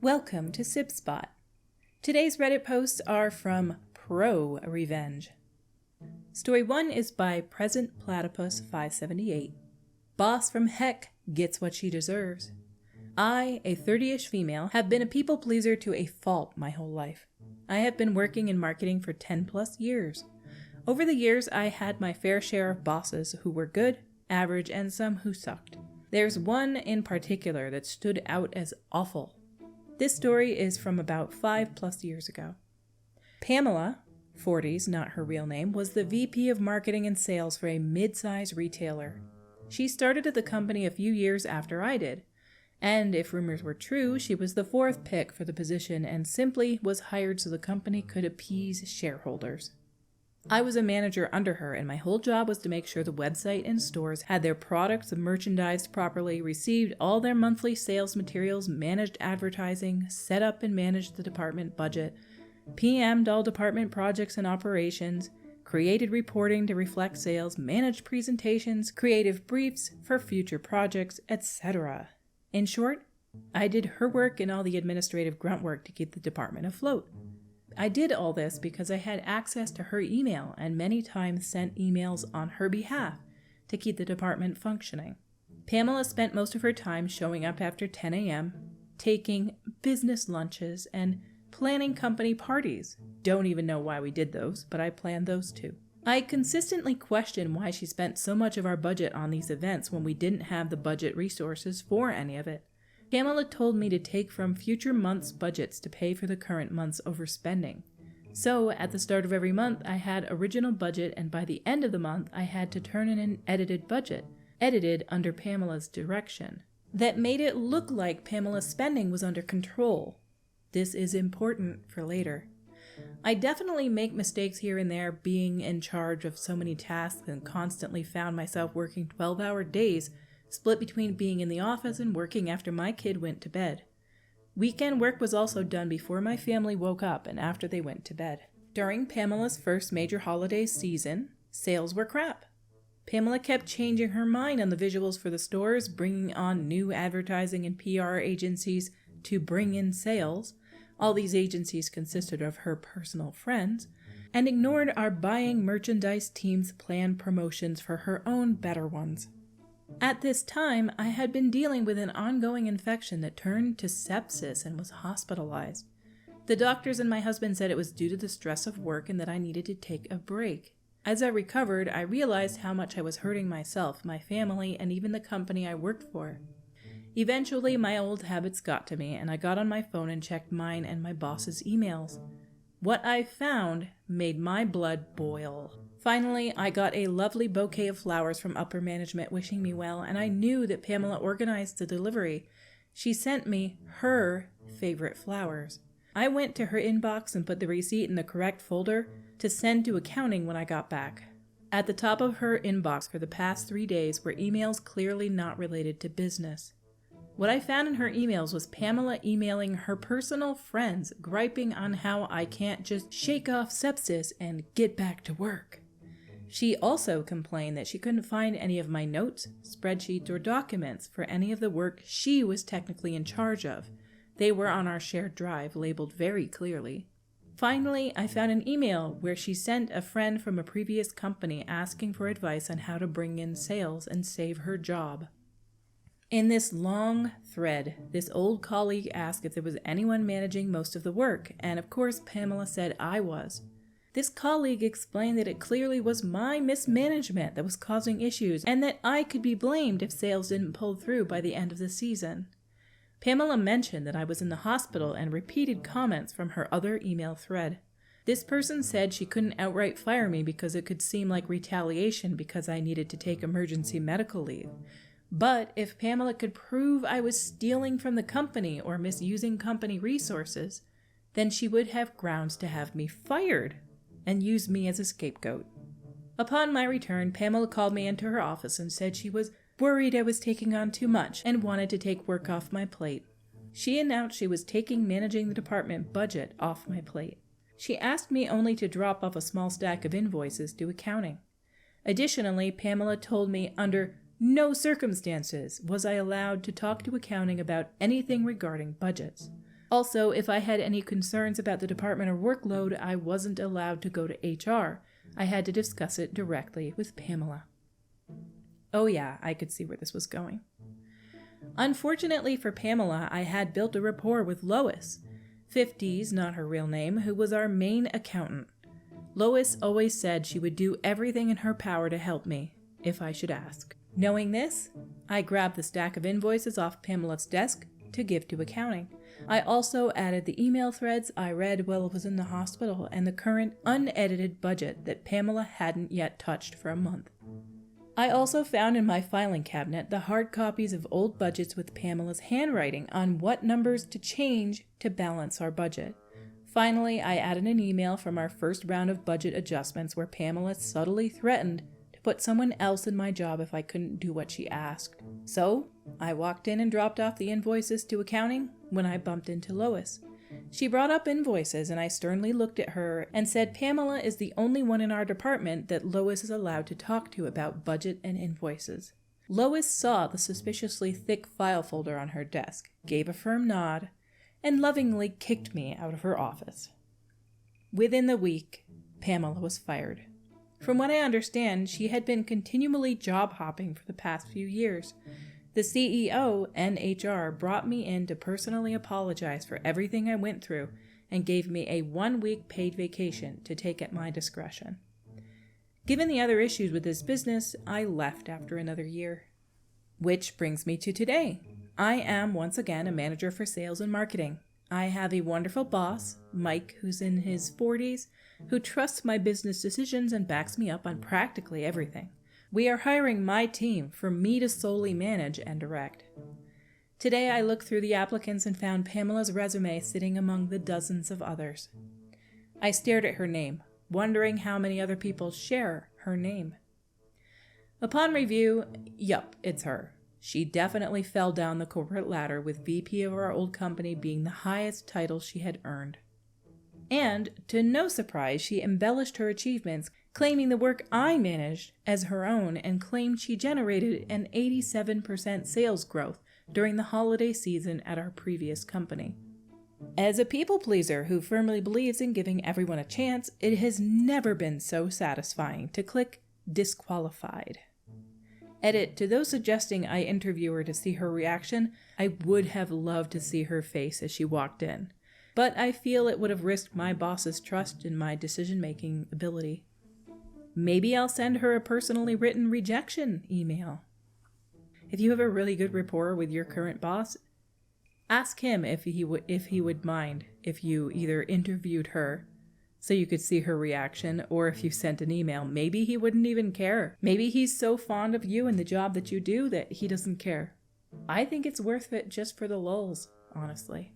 Welcome to Sib Spot. Today's Reddit posts are from ProRevenge. Story 1 is by Present Platypus 578. Boss from heck gets what she deserves. I, a 30-ish female, have been a people pleaser to a fault my whole life. I have been working in marketing for 10 plus years. Over the years, I had my fair share of bosses who were good, average, and some who sucked. There's one in particular that stood out as awful. This story is from about 5 plus years ago. Pamela, 40s, not her real name, was the VP of marketing and sales for a mid-size retailer. She started at the company a few years after I did. And if rumors were true, she was the 4th pick for the position and simply was hired so the company could appease shareholders. I was a manager under her, and my whole job was to make sure the website and stores had their products merchandised properly, received all their monthly sales materials, managed advertising, set up and managed the department budget, PM'd all department projects and operations, created reporting to reflect sales, managed presentations, creative briefs for future projects, etc. In short, I did her work and all the administrative grunt work to keep the department afloat. I did all this because I had access to her email and many times sent emails on her behalf to keep the department functioning. Pamela spent most of her time showing up after 10 a.m., taking business lunches, and planning company parties. Don't even know why we did those, but I planned those too. I consistently questioned why she spent so much of our budget on these events when we didn't have the budget resources for any of it. Pamela told me to take from future months' budgets to pay for the current month's overspending. So, at the start of every month, I had original budget, and by the end of the month, I had to turn in an edited budget, edited under Pamela's direction. That made it look like Pamela's spending was under control. This is important for later. I definitely make mistakes here and there being in charge of so many tasks and constantly found myself working 12-hour days, split between being in the office and working after my kid went to bed. Weekend work was also done before my family woke up and after they went to bed. During Pamela's first major holiday season, sales were crap. Pamela kept changing her mind on the visuals for the stores, bringing on new advertising and PR agencies to bring in sales. All these agencies consisted of her personal friends, and ignored our buying merchandise team's planned promotions for her own better ones. At this time, I had been dealing with an ongoing infection that turned to sepsis and was hospitalized. The doctors and my husband said it was due to the stress of work and that I needed to take a break. As I recovered, I realized how much I was hurting myself, my family, and even the company I worked for. Eventually, my old habits got to me, and I got on my phone and checked mine and my boss's emails. What I found made my blood boil. Finally, I got a lovely bouquet of flowers from upper management wishing me well, and I knew that Pamela organized the delivery. She sent me her favorite flowers. I went to her inbox and put the receipt in the correct folder to send to accounting when I got back. At the top of her inbox for the past 3 days were emails clearly not related to business. What I found in her emails was Pamela emailing her personal friends, griping on how I can't just shake off sepsis and get back to work. She also complained that she couldn't find any of my notes, spreadsheets, or documents for any of the work she was technically in charge of. They were on our shared drive, labeled very clearly. Finally, I found an email where she sent a friend from a previous company asking for advice on how to bring in sales and save her job. In this long thread, this old colleague asked if there was anyone managing most of the work, and of course Pamela said I was. This colleague explained that it clearly was my mismanagement that was causing issues, and that I could be blamed if sales didn't pull through by the end of the season. Pamela mentioned that I was in the hospital and repeated comments from her other email thread. This person said she couldn't outright fire me because it could seem like retaliation because I needed to take emergency medical leave. But if Pamela could prove I was stealing from the company or misusing company resources, then she would have grounds to have me fired and use me as a scapegoat. Upon my return, Pamela called me into her office and said she was worried I was taking on too much and wanted to take work off my plate. She announced she was taking managing the department budget off my plate. She asked me only to drop off a small stack of invoices to accounting. Additionally, Pamela told me under no circumstances was I allowed to talk to accounting about anything regarding budgets. Also, if I had any concerns about the department or workload, I wasn't allowed to go to HR. I had to discuss it directly with Pamela. Oh yeah, I could see where this was going. Unfortunately for Pamela, I had built a rapport with Lois. 50's not her real name, who was our main accountant. Lois always said she would do everything in her power to help me, if I should ask. Knowing this, I grabbed the stack of invoices off Pamela's desk to give to accounting. I also added the email threads I read while I was in the hospital and the current unedited budget that Pamela hadn't yet touched for a month. I also found in my filing cabinet the hard copies of old budgets with Pamela's handwriting on what numbers to change to balance our budget. Finally, I added an email from our first round of budget adjustments where Pamela subtly threatened to put someone else in my job if I couldn't do what she asked. So, I walked in and dropped off the invoices to accounting when I bumped into Lois. She brought up invoices and I sternly looked at her and said Pamela is the only one in our department that Lois is allowed to talk to about budget and invoices. Lois saw the suspiciously thick file folder on her desk, gave a firm nod, and lovingly kicked me out of her office. Within the week, Pamela was fired. From what I understand, she had been continually job hopping for the past few years. The CEO and HR brought me in to personally apologize for everything I went through and gave me a 1-week paid vacation to take at my discretion. Given the other issues with this business, I left after another year. Which brings me to today. I am once again a manager for sales and marketing. I have a wonderful boss, Mike, who's in his 40s, who trusts my business decisions and backs me up on practically everything. We are hiring my team for me to solely manage and direct. Today I looked through the applicants and found Pamela's resume sitting among the dozens of others. I stared at her name, wondering how many other people share her name. Upon review, yup, it's her. She definitely fell down the corporate ladder, with VP of our old company being the highest title she had earned. And, to no surprise, she embellished her achievements, claiming the work I managed as her own, and claimed she generated an 87% sales growth during the holiday season at our previous company. As a people pleaser who firmly believes in giving everyone a chance, it has never been so satisfying to click disqualified. Edit, to those suggesting I interview her to see her reaction, I would have loved to see her face as she walked in, but I feel it would have risked my boss's trust in my decision-making ability. Maybe I'll send her a personally written rejection email. If you have a really good rapport with your current boss, ask him if he would mind if you either interviewed her so you could see her reaction, or if you sent an email. Maybe he wouldn't even care. Maybe he's so fond of you and the job that you do that he doesn't care. I think it's worth it just for the lulz, honestly.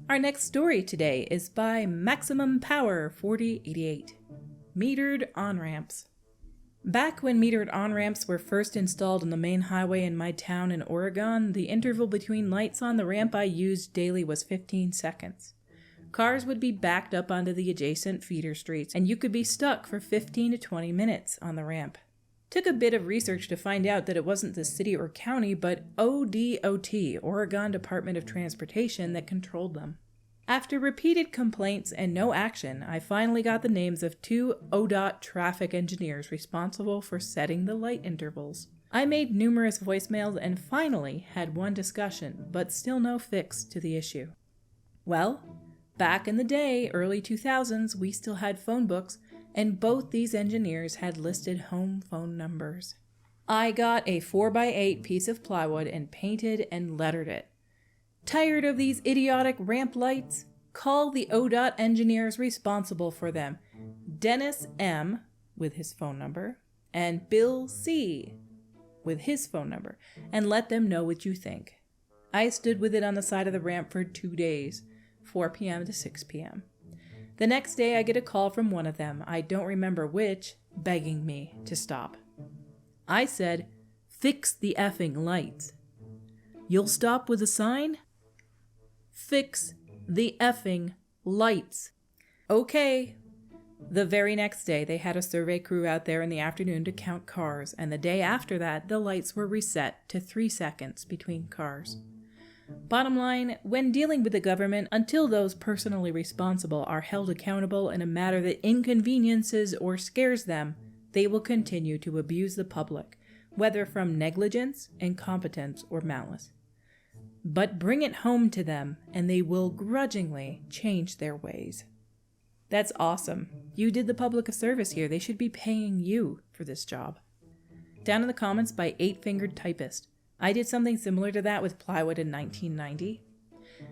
Our next story today is by Maximum Power 4088. Metered on-ramps. Back when metered on-ramps were first installed on the main highway in my town in Oregon, the interval between lights on the ramp I used daily was 15 seconds. Cars would be backed up onto the adjacent feeder streets, and you could be stuck for 15 to 20 minutes on the ramp. Took a bit of research to find out that it wasn't the city or county, but ODOT, Oregon Department of Transportation, that controlled them. After repeated complaints and no action, I finally got the names of 2 ODOT traffic engineers responsible for setting the light intervals. I made numerous voicemails and finally had one discussion, but still no fix to the issue. Well, back in the day, early 2000s, we still had phone books, and both these engineers had listed home phone numbers. I got a 4x8 piece of plywood and painted and lettered it. Tired of these idiotic ramp lights? Call the ODOT engineers responsible for them, Dennis M. with his phone number, and Bill C. with his phone number, and let them know what you think. I stood with it on the side of the ramp for 2 days, 4 p.m. to 6 p.m. The next day I get a call from one of them, I don't remember which, begging me to stop. I said, "Fix the effing lights." "You'll stop with a sign?" "Fix the effing lights." Okay. The very next day, they had a survey crew out there in the afternoon to count cars, and the day after that, the lights were reset to 3 seconds between cars. Bottom line, when dealing with the government, until those personally responsible are held accountable in a matter that inconveniences or scares them, they will continue to abuse the public, whether from negligence, incompetence, or malice. But bring it home to them, and they will grudgingly change their ways. That's awesome. You did the public a service here. They should be paying you for this job. Down in the comments by 8-Fingered Typist. I did something similar to that with plywood in 1990.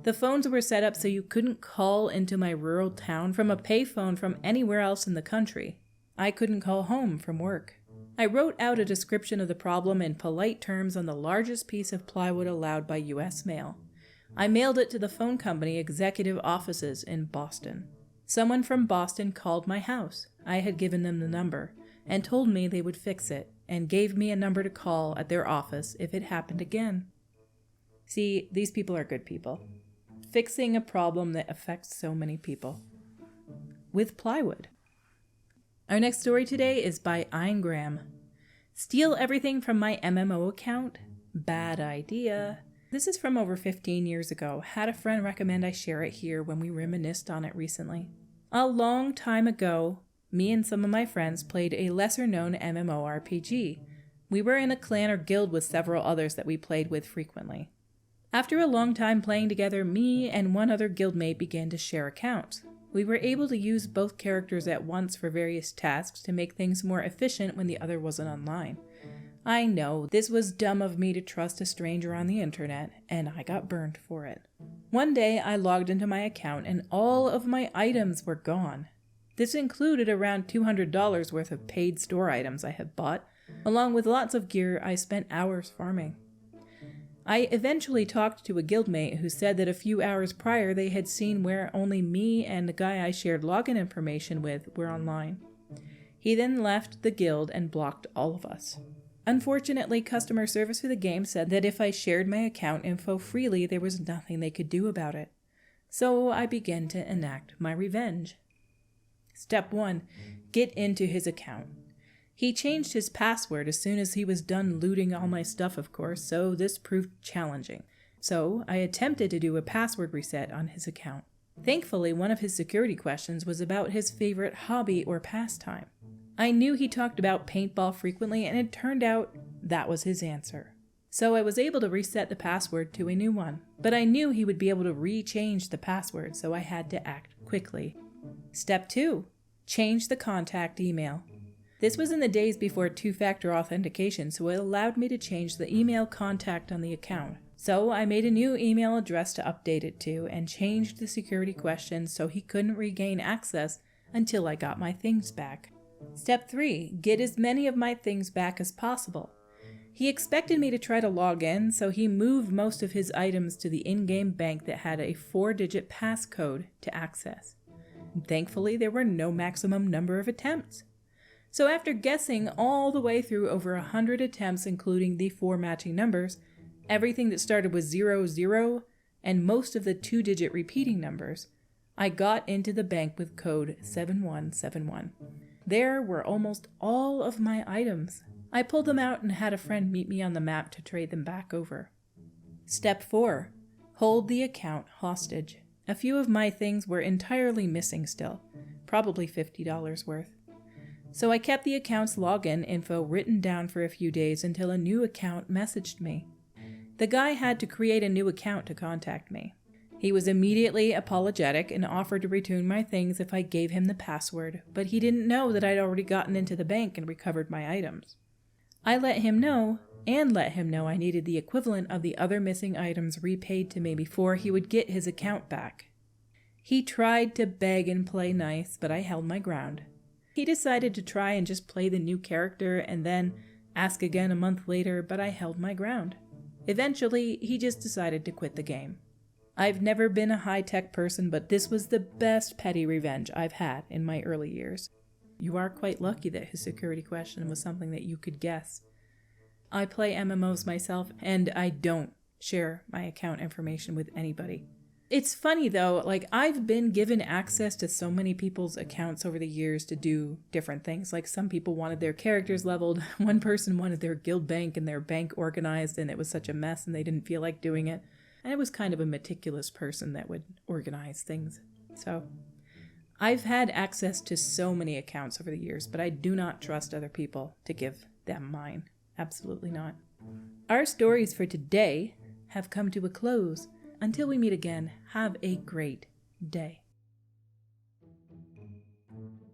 The phones were set up so you couldn't call into my rural town from a payphone from anywhere else in the country. I couldn't call home from work. I wrote out a description of the problem in polite terms on the largest piece of plywood allowed by U.S. mail. I mailed it to the phone company executive offices in Boston. Someone from Boston called my house. I had given them the number and told me they would fix it, and gave me a number to call at their office if it happened again. See, these people are good people. Fixing a problem that affects so many people. With plywood. Our next story today is by Eingram. Steal everything from my MMO account? Bad idea. This is from over 15 years ago. Had a friend recommend I share it here when we reminisced on it recently. A long time ago, me and some of my friends played a lesser-known MMORPG. We were in a clan or guild with several others that we played with frequently. After a long time playing together, me and one other guildmate began to share accounts. We were able to use both characters at once for various tasks to make things more efficient when the other wasn't online. I know, this was dumb of me to trust a stranger on the internet, and I got burned for it. One day I logged into my account and all of my items were gone. This included around $200 worth of paid store items I had bought, along with lots of gear I spent hours farming. I eventually talked to a guildmate who said that a few hours prior they had seen where only me and the guy I shared login information with were online. He then left the guild and blocked all of us. Unfortunately, customer service for the game said that if I shared my account info freely, there was nothing they could do about it. So I began to enact my revenge. Step 1. Get into his account. He changed his password as soon as he was done looting all my stuff, of course, so this proved challenging. So I attempted to do a password reset on his account. Thankfully, one of his security questions was about his favorite hobby or pastime. I knew he talked about paintball frequently, and it turned out that was his answer. So I was able to reset the password to a new one, but I knew he would be able to re-change the password, so I had to act quickly. Step 2. Change the contact email. This was in the days before two-factor authentication, so it allowed me to change the email contact on the account. So I made a new email address to update it to and changed the security questions so he couldn't regain access until I got my things back. Step 3. Get as many of my things back as possible. He expected me to try to log in, so he moved most of his items to the in-game bank that had a 4-digit passcode to access. Thankfully, there were no maximum number of attempts. So after guessing all the way through over 100 attempts, including the 4 matching numbers, everything that started with 00, and most of the 2-digit repeating numbers, I got into the bank with code 7171. There were almost all of my items. I pulled them out and had a friend meet me on the map to trade them back over. Step 4. Hold the account hostage. A few of my things were entirely missing still, probably $50 worth. So I kept the account's login info written down for a few days until a new account messaged me. The guy had to create a new account to contact me. He was immediately apologetic and offered to return my things if I gave him the password, but he didn't know that I'd already gotten into the bank and recovered my items. I let him know I needed the equivalent of the other missing items repaid to me before he would get his account back. He tried to beg and play nice, but I held my ground. He decided to try and just play the new character and then ask again a month later, but I held my ground. Eventually, he just decided to quit the game. I've never been a high-tech person, but this was the best petty revenge I've had in my early years. You are quite lucky that his security question was something that you could guess. I play MMOs myself, and I don't share my account information with anybody. It's funny though, like I've been given access to so many people's accounts over the years to do different things. Like some people wanted their characters leveled, one person wanted their guild bank and their bank organized, and it was such a mess and they didn't feel like doing it. And I was kind of a meticulous person that would organize things. So I've had access to so many accounts over the years, but I do not trust other people to give them mine. Absolutely not. Our stories for today have come to a close. Until we meet again, have a great day.